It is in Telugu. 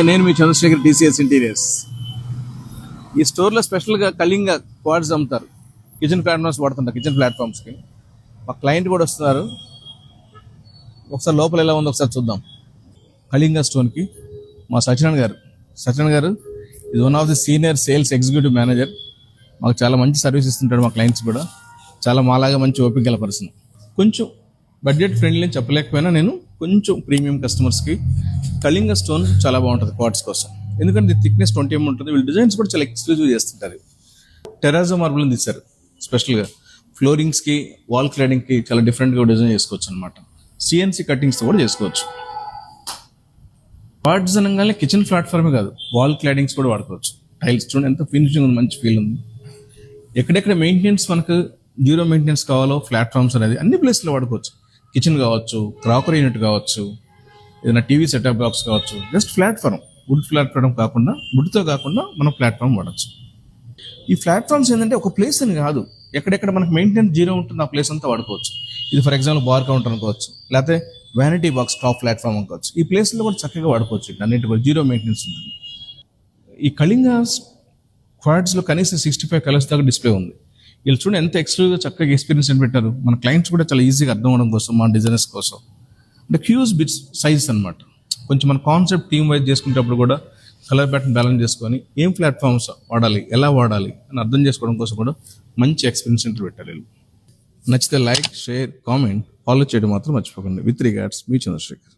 నేను మీ చంద్రశేఖర్ టీసీఎస్ ఇంటీరియర్స్. ఈ స్టోర్లో స్పెషల్గా కళింగ క్వాడ్స్ అమ్ముతారు. కిచెన్ ప్లాట్ఫామ్స్ వాడుతుంటారు. కిచెన్ ప్లాట్ఫామ్స్కి మా క్లయింట్ కూడా వస్తున్నారు. ఒకసారి లోపల ఎలా ఉందో ఒకసారి చూద్దాం. కళింగ స్టోన్కి మా సత్యనారాయణ గారు ఇది one of the senior sales executive manager. మాకు చాలా మంచి సర్వీస్ ఇస్తుంటాడు. మా క్లయింట్స్ కూడా చాలా మాలాగా మంచి ఓపిక గల పర్సన్. కొంచెం బడ్జెట్ ఫ్రెండ్లీ అని చెప్పలేకపోయినా నేను కొంచెం ప్రీమియం కస్టమర్స్కి కళింగ స్టోన్ చాలా బాగుంటుంది క్వార్ట్స్ కోసం. ఎందుకంటే థిక్నెస్ 20 mm ఉంటుంది. వీళ్ళు డిజైన్స్ కూడా చాలా ఎక్స్క్లూజివ్ చేస్తుంటారు. టెరాజో మార్బుల్ని తీశారు స్పెషల్గా. ఫ్లోరింగ్స్కి, వాల్ క్లాడింగ్కి చాలా డిఫరెంట్గా డిజైన్ చేసుకోవచ్చు అనమాట. సిఎన్సి కటింగ్స్తో కూడా చేసుకోవచ్చు. క్వార్ట్స్ అనగానే కిచెన్ ప్లాట్ఫామే కాదు, వాల్ క్లాడింగ్స్ కూడా వాడుకోవచ్చు. టైల్స్ చూడండి ఎంత ఫినిషింగ్ ఉంది, మంచి ఫీల్ ఉంది. ఎక్కడెక్కడ మెయింటెనెన్స్ మనకు జీరో మెయింటెనెన్స్ కావాలో ప్లాట్ఫామ్స్ అనేది అన్ని ప్లేస్లో వాడుకోవచ్చు. కిచెన్ కావచ్చు, క్రాకరీ యూనిట్ కావచ్చు, ఏదైనా టీవీ సెటప్ బాక్స్ కావచ్చు. జస్ట్ ప్లాట్ఫామ్, వుడ్ ప్లాట్ఫామ్ కాకుండా, వుడ్తో కాకుండా మనం ప్లాట్ఫామ్ వాడచ్చు. ఈ ప్లాట్ఫామ్స్ ఏంటంటే ఒక ప్లేస్ అని కాదు, ఎక్కడెక్కడ మనకు మెయింటెనెన్స్ జీరో ఉంటుంది ఆ ప్లేస్ అంతా వాడుకోవచ్చు. ఇది ఫర్ ఎగ్జాంపుల్ బార్ కౌంటర్ అనుకోవచ్చు, లేకపోతే వ్యానిటీ బాక్స్ టాప్ ప్లాట్ఫామ్ అనుకోవచ్చు. ఈ ప్లేస్లో కూడా చక్కగా వాడుకోవచ్చు. అన్నింటి కూడా జీరో మెయింటెనెన్స్ ఉంటుంది. ఈ కళింగ క్వాడ్స్లో కనీసం 65 కలర్స్ దాకా డిస్ప్లే ఉంది. వీళ్ళు చూడండి ఎంత ఎక్స్క్లూజివ్గా చక్కగా ఎక్స్పీరియన్స్ అని పెట్టారు. మన క్లయింట్స్ కూడా చాలా ఈజీగా అర్థం అవడం కోసం, మన డిజైనర్స్ కోసం. అంటే క్యూజ్ బిట్స్ సైజ్ అనమాట. కొంచెం మన కాన్సెప్ట్ టీమ్ వైజ్ చేసుకునేటప్పుడు కూడా కలర్ ప్యాటర్న్ బ్యాలెన్స్ చేసుకొని ఏం ప్లాట్ఫామ్స్ వాడాలి, ఎలా వాడాలి అని అర్థం చేసుకోవడం కోసం కూడా మంచి ఎక్స్పీరియన్స్ సెంటర్ పెట్టారు వీళ్ళు. నచ్చితే లైక్, షేర్, కామెంట్, ఫాలో చేయడం మాత్రం మర్చిపోకండి. విత్ రిగార్డ్స్, మీ చంద్రశేఖర్.